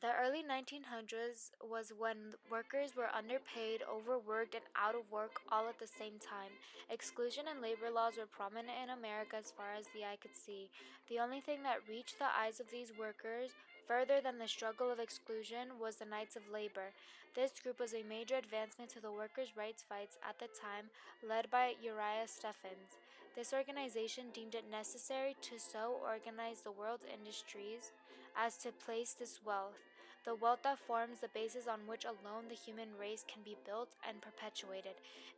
The early 1900s was when workers were underpaid, overworked, and out of work all at the same time. Exclusion and labor laws were prominent in America as far as the eye could see. The only thing that reached the eyes of these workers further than the struggle of exclusion was the Knights of Labor. This group was a major advancement to the workers' rights fights at the time, led by Uriah Stephens. This organization deemed it necessary to so organize the world's industries as to place this wealth, the wealth that forms the basis on which alone the human race can be built and perpetuated,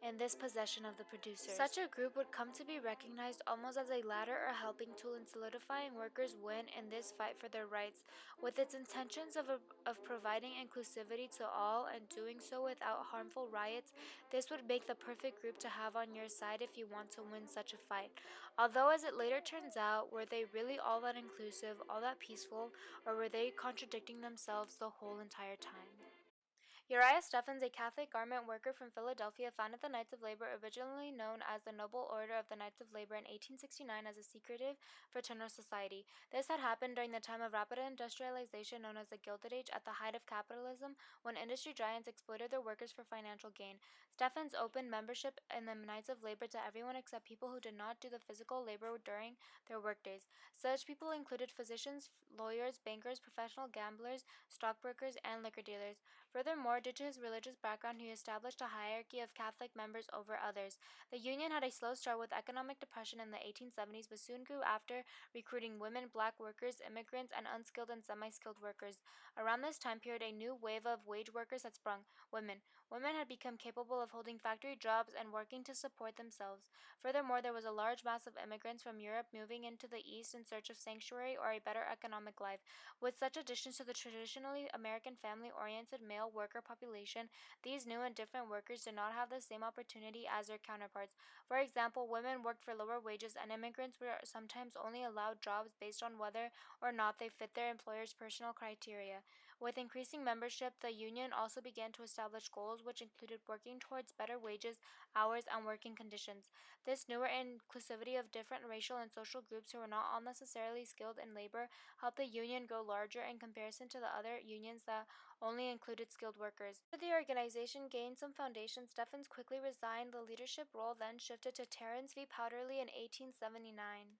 in this possession of the producers. Such a group would come to be recognized almost as a ladder or helping tool in solidifying workers' win in this fight for their rights, with its intentions of providing inclusivity to all and doing so without harmful riots. This would make the perfect group to have on your side if you want to win such a fight. Although, as it later turns out, were they really all that inclusive, all that peaceful, or were they contradicting themselves the whole entire time? Uriah Stephens, a Catholic garment worker from Philadelphia, founded the Knights of Labor, originally known as the Noble Order of the Knights of Labor in 1869 as a secretive fraternal society. This had happened during the time of rapid industrialization known as the Gilded Age, at the height of capitalism, when industry giants exploited their workers for financial gain. Stephens opened membership in the Knights of Labor to everyone except people who did not do the physical labor during their workdays. Such people included physicians, lawyers, bankers, professional gamblers, stockbrokers, and liquor dealers. Furthermore, due to his religious background, he established a hierarchy of Catholic members over others. The Union had a slow start with economic depression in the 1870s, but soon grew after recruiting women, black workers, immigrants, and unskilled and semi-skilled workers. Around this time period, a new wave of wage workers had sprung: women. Women had become capable of holding factory jobs and working to support themselves. Furthermore, there was a large mass of immigrants from Europe moving into the East in search of sanctuary or a better economic life. With such additions to the traditionally American family-oriented male worker population, these new and different workers did not have the same opportunity as their counterparts. For example, women worked for lower wages, and immigrants were sometimes only allowed jobs based on whether or not they fit their employer's personal criteria. With increasing membership, the union also began to establish goals which included working towards better wages, hours, and working conditions. This newer inclusivity of different racial and social groups who were not all necessarily skilled in labor helped the union grow larger in comparison to the other unions that only included skilled workers. After the organization gained some foundation, Stephens quickly resigned. The leadership role then shifted to Terence V. Powderly in 1879.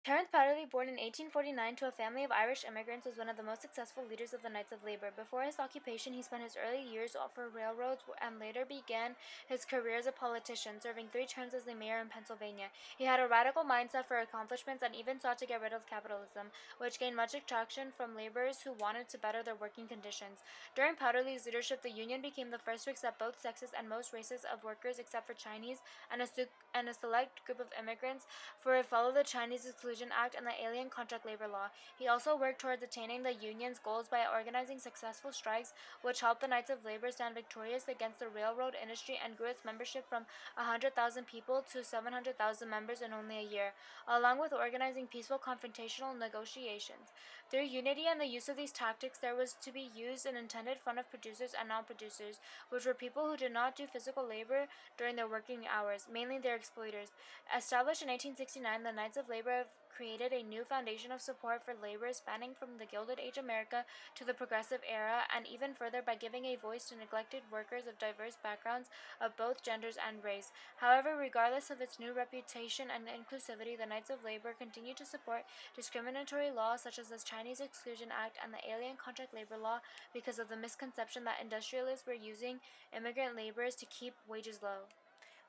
Terence Powderly, born in 1849 to a family of Irish immigrants, was one of the most successful leaders of the Knights of Labor. Before his occupation, he spent his early years for railroads and later began his career as a politician, serving 3 terms as the mayor in Pennsylvania. He had a radical mindset for accomplishments and even sought to get rid of capitalism, which gained much attraction from laborers who wanted to better their working conditions. During Powderly's leadership, the union became the first to accept both sexes and most races of workers except for Chinese and a select group of immigrants, for it followed the Chinese Exclusion Act and the Alien Contract Labor Law. He also worked towards attaining the union's goals by organizing successful strikes, which helped the Knights of Labor stand victorious against the railroad industry and grew its membership from 100,000 people to 700,000 members in only a year, along with organizing peaceful confrontational negotiations. Through unity and the use of these tactics, there was to be used an intended front of producers and non-producers, which were people who did not do physical labor during their working hours, mainly their exploiters. Established in 1869, the Knights of Labor have created a new foundation of support for labor spanning from the Gilded Age America to the Progressive Era, and even further by giving a voice to neglected workers of diverse backgrounds of both genders and race. However, regardless of its new reputation and inclusivity, the Knights of Labor continue to support discriminatory laws such as the Chinese Exclusion Act and the Alien Contract Labor Law because of the misconception that industrialists were using immigrant laborers to keep wages low.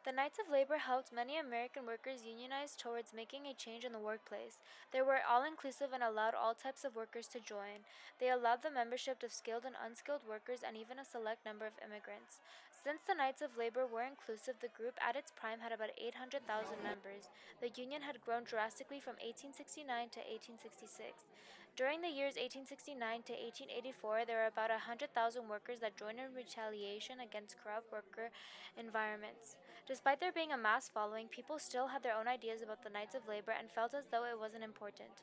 The Knights of Labor helped many American workers unionize towards making a change in the workplace. They were all-inclusive and allowed all types of workers to join. They allowed the membership of skilled and unskilled workers and even a select number of immigrants. Since the Knights of Labor were inclusive, the group at its prime had about 800,000 members. The union had grown drastically from 1869 to 1866. During the years 1869 to 1884, there were about 100,000 workers that joined in retaliation against corrupt worker environments. Despite there being a mass following, people still had their own ideas about the Knights of Labor and felt as though it wasn't important.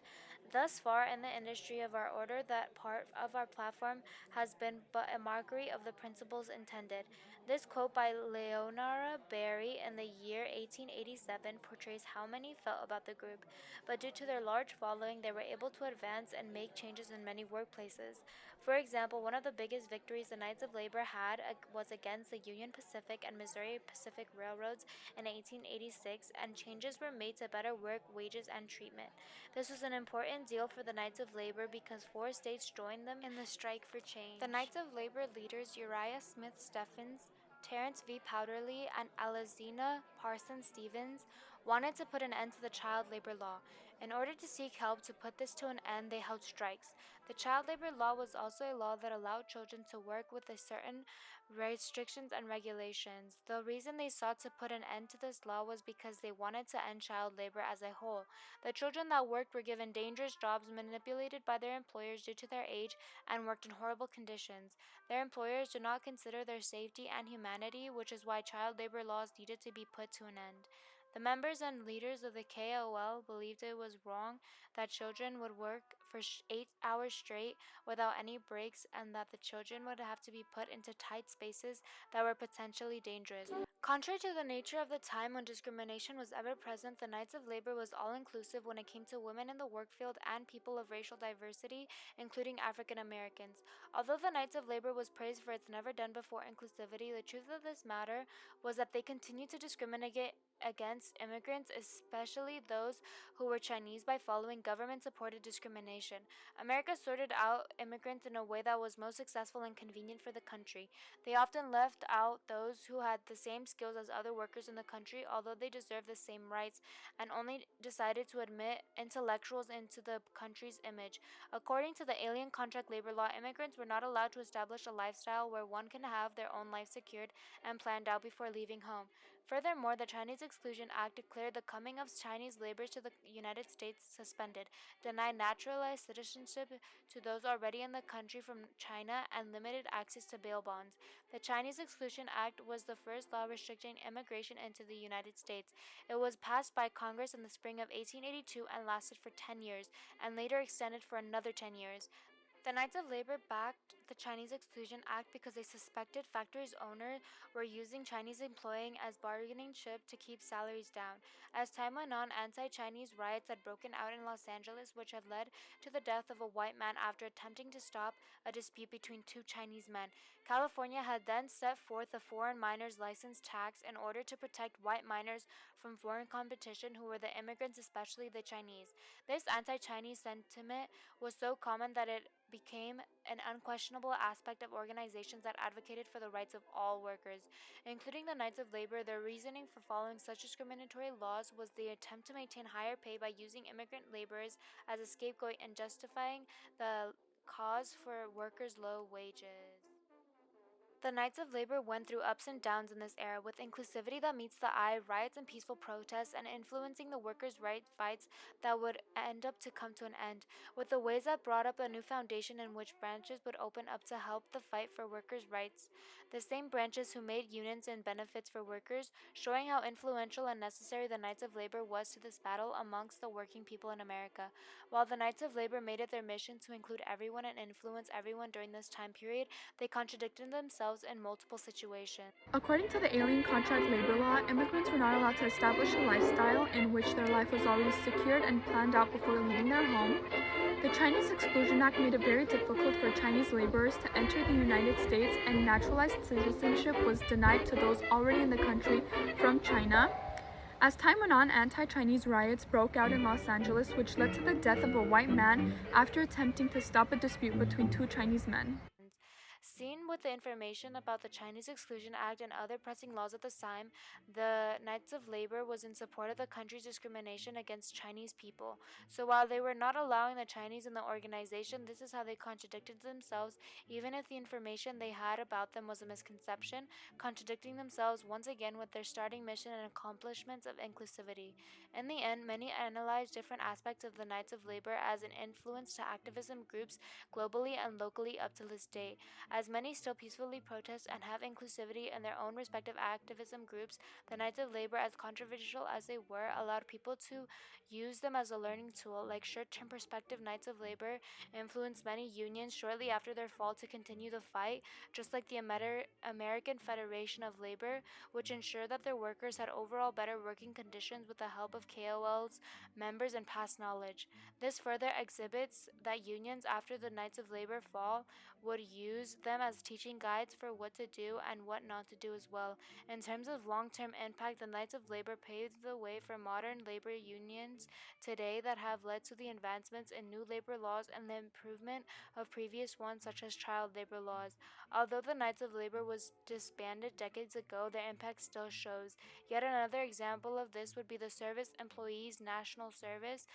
Thus far in the industry of our order, that part of our platform has been but a mockery of the principles intended. This quote by Leonora Berry in the year 1887 portrays how many felt about the group, but due to their large following, they were able to advance and make changes in many workplaces. For example, one of the biggest victories the Knights of Labor had was against the Union Pacific and Missouri Pacific Railroads in 1886, and changes were made to better work, wages, and treatment. This was an important deal for the Knights of Labor because four states joined them in the strike for change. The Knights of Labor leaders Uriah Smith Stephens, Terence V. Powderly, and Alazina Parsons Stevens wanted to put an end to the child labor law. In order to seek help to put this to an end, they held strikes. The child labor law was also a law that allowed children to work with a certain restrictions and regulations. The reason they sought to put an end to this law was because they wanted to end child labor as a whole. The children that worked were given dangerous jobs manipulated by their employers due to their age and worked in horrible conditions. Their employers did not consider their safety and humanity, which is why child labor laws needed to be put to an end. The members and leaders of the KOL believed it was wrong that children would work for 8 hours straight without any breaks and that the children would have to be put into tight spaces that were potentially dangerous. Contrary to the nature of the time when discrimination was ever present, the Knights of Labor was all inclusive when it came to women in the work field and people of racial diversity, including African Americans. Although the Knights of Labor was praised for its never done before inclusivity, the truth of this matter was that they continued to discriminate against immigrants, especially those who were Chinese, by following government supported discrimination. America sorted out immigrants in a way that was most successful and convenient for the country. They often left out those who had the same skills as other workers in the country, although they deserved the same rights, and only decided to admit intellectuals into the country's image. According to the Alien Contract Labor Law, immigrants were not allowed to establish a lifestyle where one can have their own life secured and planned out before leaving home. Furthermore, the Chinese Exclusion Act declared the coming of Chinese laborers to the United States suspended, denied naturalized citizenship to those already in the country from China, and limited access to bail bonds. The Chinese Exclusion Act was the first law restricting immigration into the United States. It was passed by Congress in the spring of 1882 and lasted for 10 years, and later extended for another 10 years. The Knights of Labor backed the Chinese Exclusion Act because they suspected factories' owners were using Chinese employees as bargaining chip to keep salaries down. As time went on, anti-Chinese riots had broken out in Los Angeles, which had led to the death of a white man after attempting to stop a dispute between two Chinese men. California had then set forth a foreign miners license tax in order to protect white miners from foreign competition who were the immigrants, especially the Chinese. This anti-Chinese sentiment was so common that it became an unquestionable aspect of organizations that advocated for the rights of all workers, including the Knights of Labor. Their reasoning for following such discriminatory laws was the attempt to maintain higher pay by using immigrant laborers as a scapegoat and justifying the cause for workers' low wages. The Knights of Labor went through ups and downs in this era, with inclusivity that meets the eye, riots and peaceful protests, and influencing the workers' rights fights that would end up to come to an end, with the ways that brought up a new foundation in which branches would open up to help the fight for workers' rights. The same branches who made unions and benefits for workers, showing how influential and necessary the Knights of Labor was to this battle amongst the working people in America. While the Knights of Labor made it their mission to include everyone and influence everyone during this time period, they contradicted themselves in multiple situations. According to the Alien Contract Labor Law, immigrants were not allowed to establish a lifestyle in which their life was already secured and planned out before leaving their home. The Chinese Exclusion Act made it very difficult for Chinese laborers to enter the United States, and naturalized citizenship was denied to those already in the country from China. As time went on, anti-Chinese riots broke out in Los Angeles, which led to the death of a white man after attempting to stop a dispute between two Chinese men. Seen with the information about the Chinese Exclusion Act and other pressing laws at the time, the Knights of Labor was in support of the country's discrimination against Chinese people. So while they were not allowing the Chinese in the organization, this is how they contradicted themselves, even if the information they had about them was a misconception, contradicting themselves once again with their starting mission and accomplishments of inclusivity. In the end, many analyzed different aspects of the Knights of Labor as an influence to activism groups globally and locally up to this date. As many still peacefully protest and have inclusivity in their own respective activism groups, the Knights of Labor, as controversial as they were, allowed people to use them as a learning tool. Like short term perspective, Knights of Labor influenced many unions shortly after their fall to continue the fight, just like the American Federation of Labor, which ensured that their workers had overall better working conditions with the help of KOLs, members, and past knowledge. This further exhibits that unions after the Knights of Labor fall would use them as teaching guides for what to do and what not to do as well. In terms of long term impact, the Knights of Labor paved the way for modern labor unions today that have led to the advancements in new labor laws and the improvement of previous ones, such as child labor laws. Although the Knights of Labor was disbanded decades ago, their impact still shows. Yet another example of this would be the Service Employees National Service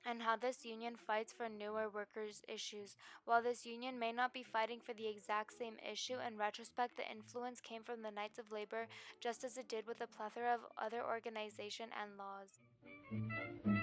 and how this union fights for newer workers' issues. While this union may not be fighting for the exact same issue, in retrospect, the influence came from the Knights of Labor just as it did with a plethora of other organizations and laws.